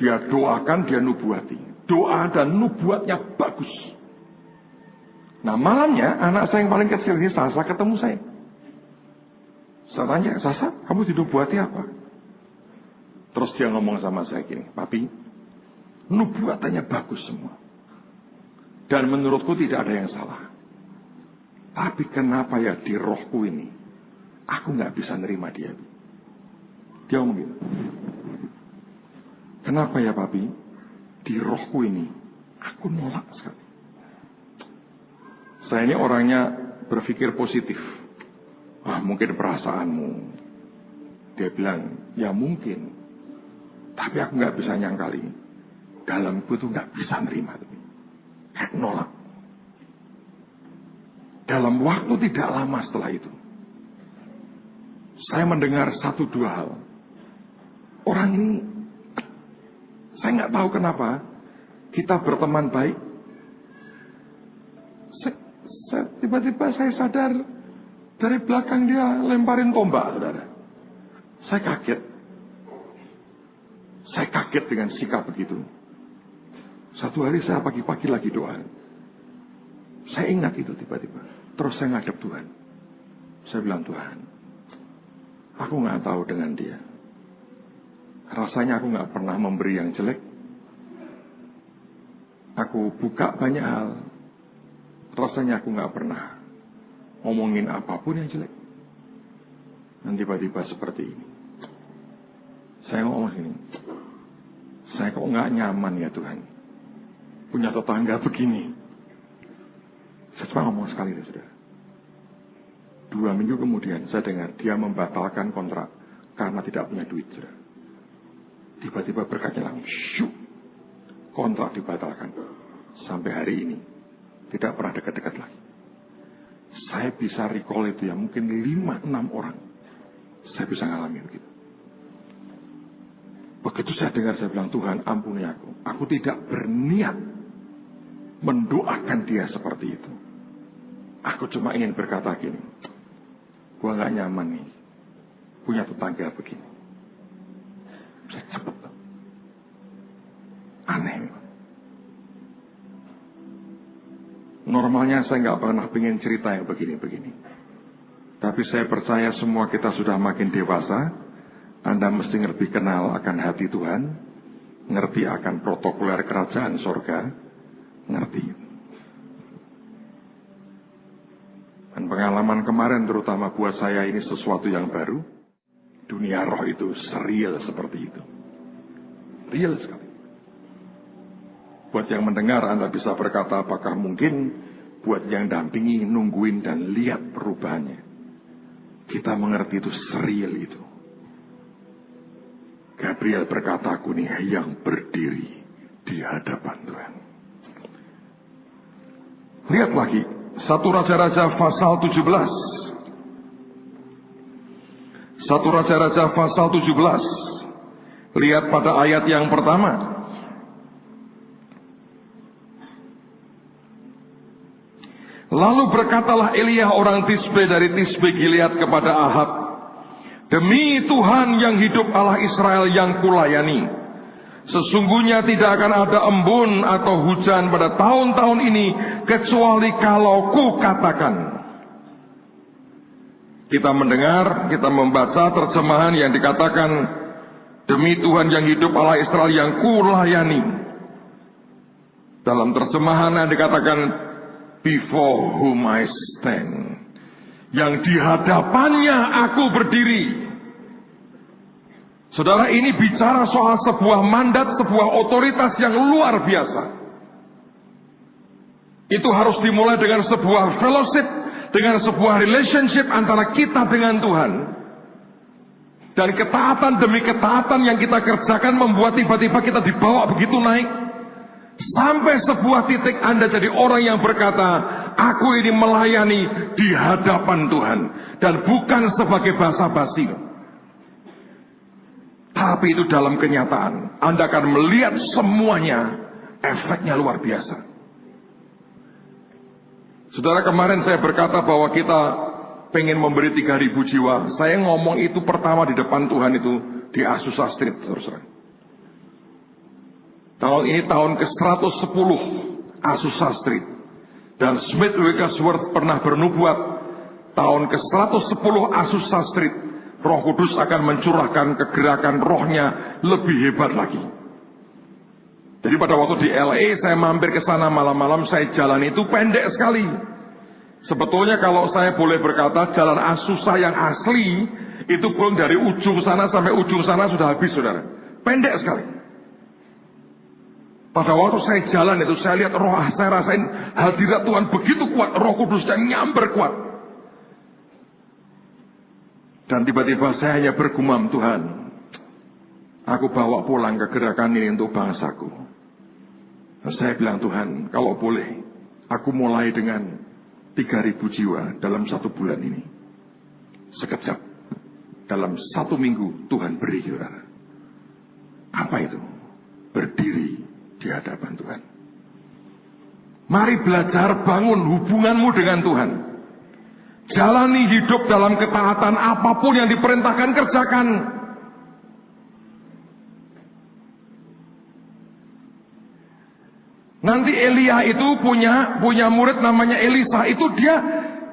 Speaker 2: Dia doakan, dia nubuati. Doa dan nubuatnya bagus. Nah, malamnya anak saya yang paling kecil ini, Sasa, ketemu saya. Saya tanya, Sasa, kamu dinubuati apa? Terus dia ngomong sama saya gini, Papi, nubuatannya bagus semua. Dan menurutku tidak ada yang salah. Tapi kenapa ya di rohku ini, aku nggak bisa nerima dia. Dia ngomong gitu. Kenapa ya Papi? Di rohku ini, aku nolak sekali. Saya ini orangnya berpikir positif. Mungkin perasaanmu. Dia bilang, ya mungkin. Tapi aku nggak bisa nyangkali. Dalamku tuh nggak bisa nerima. Kayak nolak. Dalam waktu tidak lama setelah itu, saya mendengar 1-2 hal. Orang ini, saya nggak tahu kenapa kita berteman baik. Tiba-tiba saya sadar dari belakang dia lemparin tombak, saudara. Saya kaget. Saya kaget dengan sikap begitu. Satu hari saya pagi-pagi lagi doa. Saya ingat itu tiba-tiba. Terus saya ngadep Tuhan. Saya bilang, Tuhan, aku nggak tahu dengan dia. Rasanya aku nggak pernah memberi yang jelek. Aku buka banyak hal. Rasanya aku nggak pernah ngomongin apapun yang jelek. Dan tiba-tiba seperti ini. Saya ngomong sini. Saya kok nggak nyaman ya Tuhan. Punya tetangga begini. Saya cuma ngomong sekali, saudara. 2 minggu kemudian saya dengar dia membatalkan kontrak karena tidak punya duit, saudara. Tiba-tiba berkatnya langsung, syuk, kontrak dibatalkan. Sampai hari ini tidak pernah dekat-dekat lagi. Saya bisa recall itu ya mungkin 5-6 orang. Saya bisa ngalamin gitu. Begitu saya dengar, saya bilang, Tuhan ampuni aku. Aku tidak berniat mendoakan dia seperti itu. Aku cuma ingin berkata gini, gua gak nyaman nih punya tetangga begini. Saya cepet. Aneh. Normalnya saya nggak pernah pengen cerita yang begini-begini. Tapi saya percaya semua kita sudah makin dewasa. Anda mesti lebih kenal akan hati Tuhan. Ngerti akan protokoler kerajaan sorga. Ngerti. Dan pengalaman kemarin terutama buat saya ini sesuatu yang baru. Dunia roh itu serial seperti itu. Real sekali. Buat yang mendengar Anda bisa berkata apakah mungkin, buat yang dampingi, nungguin dan lihat perubahannya. Kita mengerti itu serial itu. Gabriel berkata, aku nih yang berdiri di hadapan Tuhan. Lihat lagi, 1 Raja-Raja pasal 17. 1 Raja-Raja pasal 17. Lihat pada ayat yang pertama. Lalu berkatalah Elia orang Tisbe dari Tisbe Gilead kepada Ahab, demi Tuhan yang hidup Allah Israel yang kulayani, sesungguhnya tidak akan ada embun atau hujan pada tahun-tahun ini, kecuali kalau ku katakan. Kita mendengar, kita membaca terjemahan yang dikatakan, demi Tuhan yang hidup Allah Israel yang kulayani. Dalam terjemahan yang dikatakan, before whom I stand, yang di hadapannya aku berdiri. Saudara, ini bicara soal sebuah mandat, sebuah otoritas yang luar biasa. Itu harus dimulai dengan sebuah fellowship, dengan sebuah relationship antara kita dengan Tuhan. Dan ketaatan demi ketaatan yang kita kerjakan membuat tiba-tiba kita dibawa begitu naik. Sampai sebuah titik Anda jadi orang yang berkata, aku ini melayani di hadapan Tuhan. Dan bukan sebagai basa-basi. Tapi itu dalam kenyataan. Anda akan melihat semuanya, efeknya luar biasa. Saudara, kemarin saya berkata bahwa kita pengen memberi 3.000 jiwa. Saya ngomong itu pertama di depan Tuhan itu di Azusa Street, terus. Tahun ini tahun ke-110 Azusa Street. Dan Smith Wigglesworth pernah bernubuat, tahun ke-110 Azusa Street, Roh Kudus akan mencurahkan kegerakan rohnya lebih hebat lagi. Jadi pada waktu di LA saya mampir ke sana malam-malam, saya jalan itu pendek sekali. Sebetulnya kalau saya boleh berkata, jalan Azusa yang asli itu pun dari ujung sana sampai ujung sana sudah habis, saudara. Pendek sekali. Pada waktu saya jalan itu, saya lihat roh, saya rasain hadirat Tuhan begitu kuat, Roh Kudusnya nyamber kuat. Dan tiba-tiba saya hanya bergumam, Tuhan, aku bawa pulang kegerakan ini untuk bangsaku. Dan saya bilang, Tuhan, kalau boleh, aku mulai dengan 3.000 jiwa dalam 1 bulan ini. Sekejap, dalam 1 minggu Tuhan beri, saudara. Apa itu? Berdiri di hadapan Tuhan. Mari belajar bangun hubunganmu dengan Tuhan. Jalani hidup dalam ketaatan, apapun yang diperintahkan kerjakan. Nanti Elia itu punya murid namanya Elisa. Itu dia,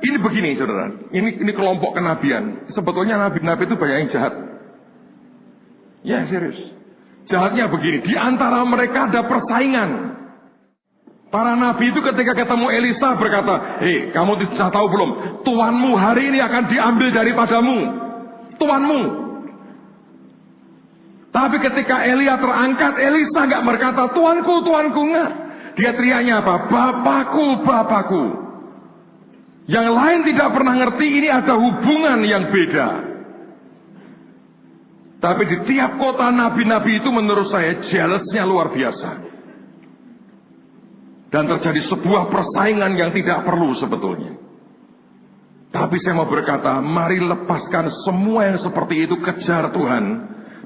Speaker 2: ini begini saudara. Ini kelompok kenabian. Sebetulnya nabi-nabi itu banyak yang jahat. Ya serius. Jahatnya begini, di antara mereka ada persaingan. Para nabi itu ketika ketemu Elisa berkata, hei, kamu sudah tahu belum? Tuanmu hari ini akan diambil daripadamu. Tuanmu. Tapi ketika Elia terangkat, Elisa nggak berkata, tuanku, tuanku, enggak. Dia teriaknya apa? Bapakku, bapakku. Yang lain tidak pernah ngerti ini ada hubungan yang beda. Tapi di tiap kota nabi-nabi itu menurut saya jealousnya luar biasa. Dan terjadi sebuah persaingan yang tidak perlu sebetulnya. Tapi saya mau berkata, mari lepaskan semua yang seperti itu, kejar Tuhan,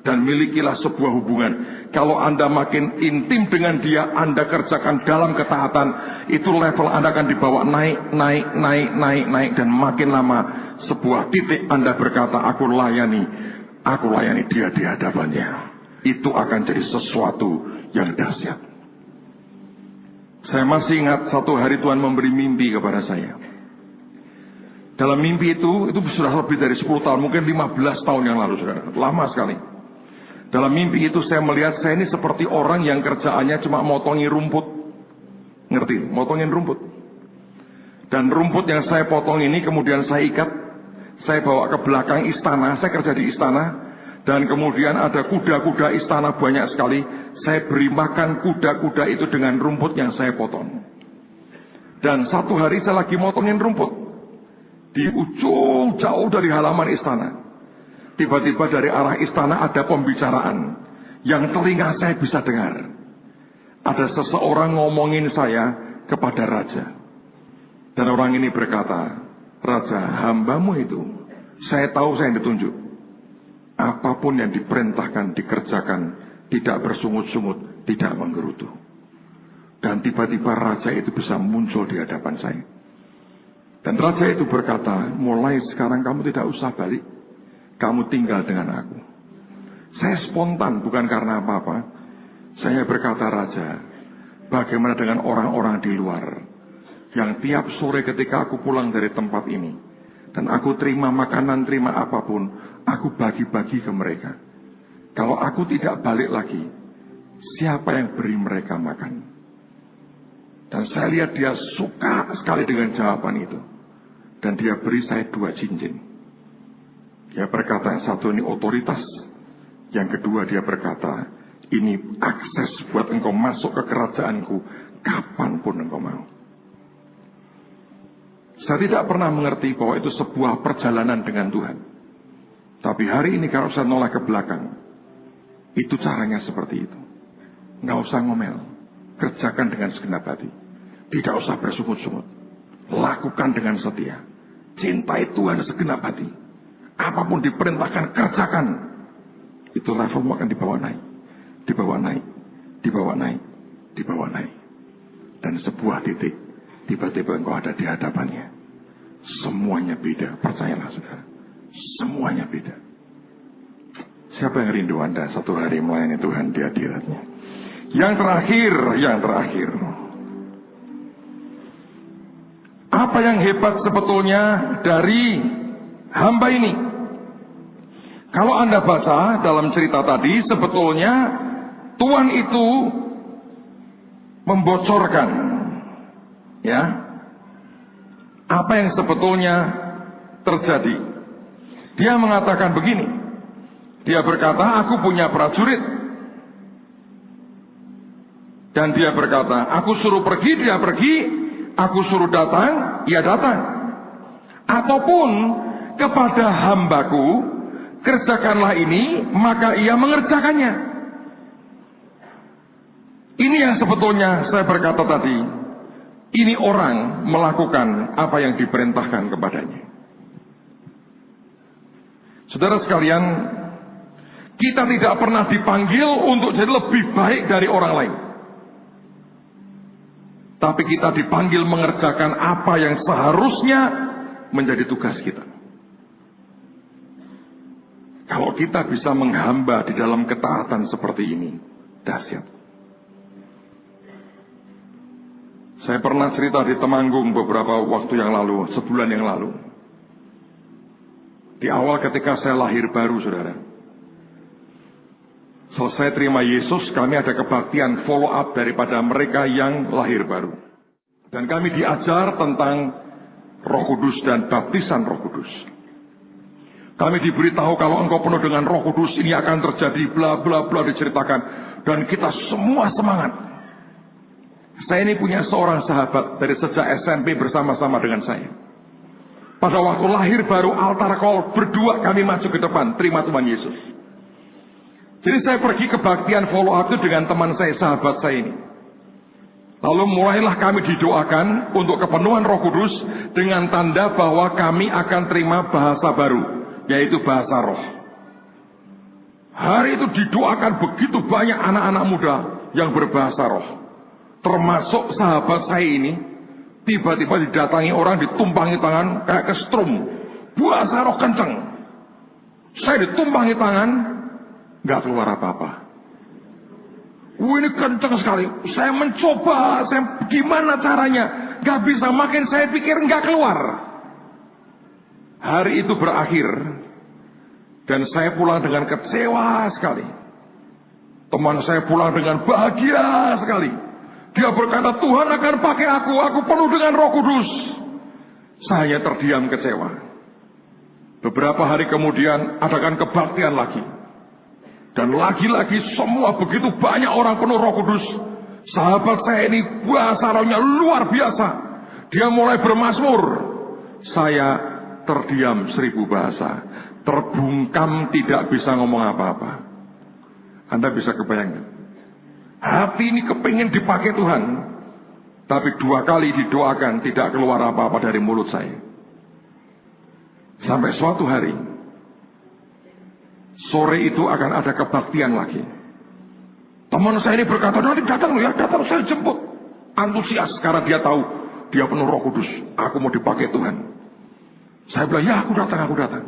Speaker 2: dan milikilah sebuah hubungan. Kalau Anda makin intim dengan Dia, Anda kerjakan dalam ketaatan, itu level Anda akan dibawa naik, dan makin lama sebuah titik Anda berkata, aku layani Dia di hadapannya. Itu akan jadi sesuatu yang dahsyat. Saya masih ingat satu hari Tuhan memberi mimpi kepada saya. Dalam mimpi itu sudah lebih dari 10 tahun, mungkin 15 tahun yang lalu, saudara. Lama sekali. Dalam mimpi itu saya melihat saya ini seperti orang yang kerjaannya cuma motongi rumput. Ngerti? Motongin rumput. Dan rumput yang saya potong ini kemudian saya ikat, saya bawa ke belakang istana, saya kerja di istana. Dan kemudian ada kuda-kuda istana banyak sekali. Saya beri makan kuda-kuda itu dengan rumput yang saya potong. Dan satu hari saya lagi motongin rumput. Di ujung jauh dari halaman istana, tiba-tiba dari arah istana ada pembicaraan yang telinga saya bisa dengar. Ada seseorang ngomongin saya kepada raja. Dan orang ini berkata, "Raja, hambamu itu, saya tahu saya yang ditunjuk. Apapun yang diperintahkan, dikerjakan, tidak bersungut-sungut, tidak menggerutu." Dan tiba-tiba raja itu bisa muncul di hadapan saya. Dan raja itu berkata, mulai sekarang kamu tidak usah balik. Kamu tinggal dengan aku. Saya spontan, bukan karena apa-apa. Saya berkata, Raja, bagaimana dengan orang-orang di luar yang tiap sore ketika aku pulang dari tempat ini, dan aku terima makanan, terima apapun, aku bagi-bagi ke mereka. Kalau aku tidak balik lagi, siapa yang beri mereka makan? Dan saya lihat dia suka sekali dengan jawaban itu. Dan dia beri saya 2 cincin. Dia berkata, yang satu ini otoritas. Yang kedua dia berkata, ini akses buat engkau masuk ke kerajaanku kapanpun engkau mau. Saya tidak pernah mengerti bahwa itu sebuah perjalanan dengan Tuhan. Tapi hari ini kalau saya noleh ke belakang, itu caranya seperti itu. Nggak usah ngomel. Kerjakan dengan segenap hati. Tidak usah bersungut-sungut. Lakukan dengan setia. Cintai Tuhan segenap hati. Apapun diperintahkan, kerjakan. Itu levelmu akan dibawa naik. Dibawa naik. Dibawa naik. Dibawa naik. Dan sebuah titik, tiba-tiba engkau ada di hadapannya. Semuanya beda. Percayalah saudara. Semuanya beda. Siapa yang rindu Anda satu hari melayani Tuhan di hadiratnya? Yang terakhir. Apa yang hebat sebetulnya dari hamba ini? Kalau Anda baca dalam cerita tadi, sebetulnya Tuhan itu membocorkan, ya, apa yang sebetulnya terjadi. Dia mengatakan begini. Dia berkata, aku punya prajurit. Dan dia berkata, aku suruh pergi, dia pergi. Aku suruh datang, ia datang. Ataupun kepada hambaku, kerjakanlah ini, maka ia mengerjakannya. Ini yang sebetulnya saya berkata tadi. Ini orang melakukan apa yang diperintahkan kepadanya. Saudara sekalian, kita tidak pernah dipanggil untuk jadi lebih baik dari orang lain. Tapi kita dipanggil mengerjakan apa yang seharusnya menjadi tugas kita. Kalau kita bisa menghamba di dalam ketaatan seperti ini, dahsyat. Saya pernah cerita di Temanggung beberapa waktu yang lalu, sebulan yang lalu. Di awal ketika saya lahir baru, saudara. Selesai terima Yesus, kami ada kebaktian follow up daripada mereka yang lahir baru. Dan kami diajar tentang Roh Kudus dan baptisan Roh Kudus. Kami diberitahu kalau engkau penuh dengan Roh Kudus, ini akan terjadi bla bla bla diceritakan. Dan kita semua semangat. Saya ini punya seorang sahabat dari sejak SMP bersama-sama dengan saya. Pada waktu lahir baru altar call, berdua kami maju ke depan, terima Tuhan Yesus. Jadi saya pergi kebaktian follow up itu dengan teman saya, sahabat saya ini.
Speaker 1: Lalu mulailah kami didoakan untuk kepenuhan Roh Kudus dengan tanda bahwa kami akan terima bahasa baru, yaitu bahasa roh. Hari itu didoakan begitu banyak anak-anak muda yang berbahasa roh. Termasuk sahabat saya ini, tiba-tiba didatangi orang, ditumpangi tangan kayak kesetrum. Bahasa roh kenceng. Saya ditumpangi tangan, nggak keluar apa-apa. Ini kenceng sekali. Saya mencoba, gimana caranya? Gak bisa, makin saya pikir gak keluar. Hari itu berakhir. Dan saya pulang dengan kecewa sekali. Teman saya pulang dengan bahagia sekali. Dia berkata, Tuhan akan pakai aku penuh dengan Roh Kudus. Saya terdiam kecewa. Beberapa hari kemudian adakan kebaktian lagi. Dan lagi-lagi semua begitu banyak orang penuh Roh Kudus. Sahabat saya ini bahasa rohnya luar biasa. Dia mulai bermazmur. Saya terdiam 1000 bahasa. Terbungkam tidak bisa ngomong apa-apa. Anda bisa kebayangkan. Hati ini kepingin dipakai Tuhan. Tapi 2 kali didoakan tidak keluar apa-apa dari mulut saya. Sampai suatu hari. Sore itu akan ada kebaktian lagi. Teman saya ini berkata, nanti datang ya, datang saya jemput. Antusias karena dia tahu dia penuh Roh Kudus. Aku mau dipakai Tuhan. Saya bilang, ya aku datang.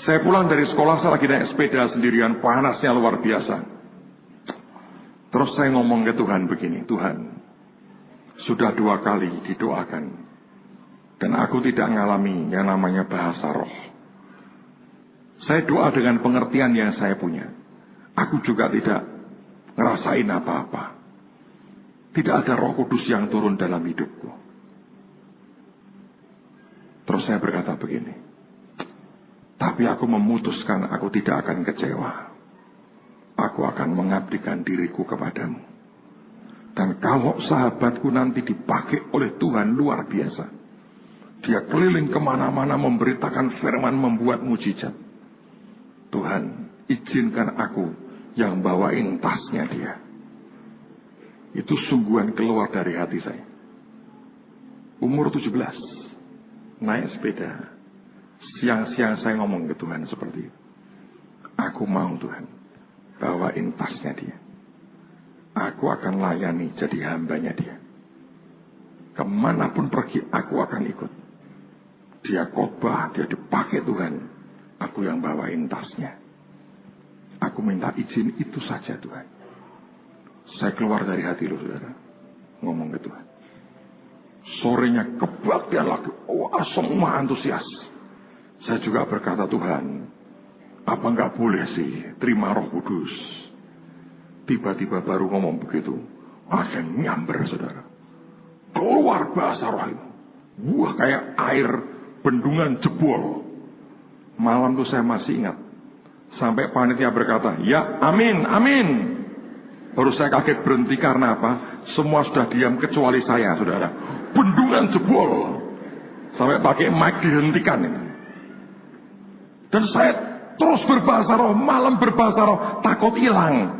Speaker 1: Saya pulang dari sekolah, saya lagi naik sepeda sendirian, panasnya luar biasa. Terus saya ngomong ke Tuhan begini, Tuhan, sudah 2 kali didoakan. Dan aku tidak ngalami yang namanya bahasa roh. Saya doa dengan pengertian yang saya punya. Aku juga tidak ngerasain apa-apa. Tidak ada Roh Kudus yang turun dalam hidupku. Terus saya berkata begini. Tapi aku memutuskan aku tidak akan kecewa. Aku akan mengabdikan diriku kepadamu. Dan kalau sahabatku nanti dipakai oleh Tuhan luar biasa. Dia keliling kemana-mana memberitakan firman, membuat mujizat. Tuhan, izinkan aku yang bawain tasnya dia. Itu sungguhan keluar dari hati saya. Umur 17, naik sepeda. Siang-siang saya ngomong ke Tuhan seperti itu. Aku mau Tuhan, bawain tasnya dia. Aku akan layani jadi hambanya dia. Kemanapun pergi, aku akan ikut. Dia khotbah, dia dipakai Tuhan. Aku yang bawain tasnya. Aku minta izin itu saja Tuhan. Saya keluar dari hati loh saudara. Ngomong ke Tuhan. Sorenya kebaktian lagi. Wah, semua antusias. Saya juga berkata, Tuhan, apa enggak boleh sih terima Roh Kudus? Tiba-tiba baru ngomong begitu. Ada nyamber saudara. Keluar bahasa roh itu. Wah, kayak air bendungan jebol. Malam itu saya masih ingat. Sampai panitia berkata, ya amin, amin. Baru saya kaget berhenti karena apa? Semua sudah diam kecuali saya, saudara. Bendungan jebol. Sampai pakai mic dihentikan ini. Dan saya terus berbahasa roh, malam berbahasa roh, takut hilang.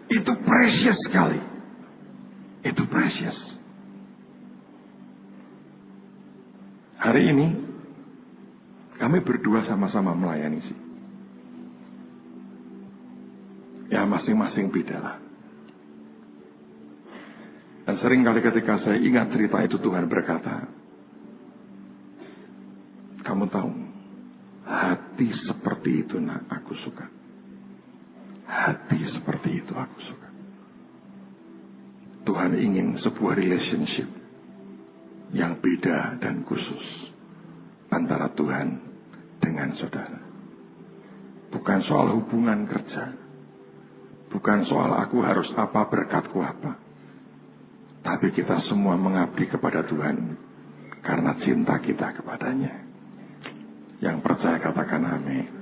Speaker 1: Itu precious sekali. Itu precious. Hari ini kami berdua sama-sama melayani sih. Ya masing-masing beda lah. Dan sering kali ketika saya ingat cerita itu Tuhan berkata, kamu tahu, hati seperti itu nak aku suka. Hati seperti itu aku suka. Tuhan ingin sebuah relationship yang beda dan khusus antara Tuhan dengan saudara. Bukan soal hubungan kerja. Bukan soal aku harus apa, berkatku apa. Tapi kita semua mengabdi kepada Tuhan karena cinta kita kepadanya. Yang percaya katakan amin.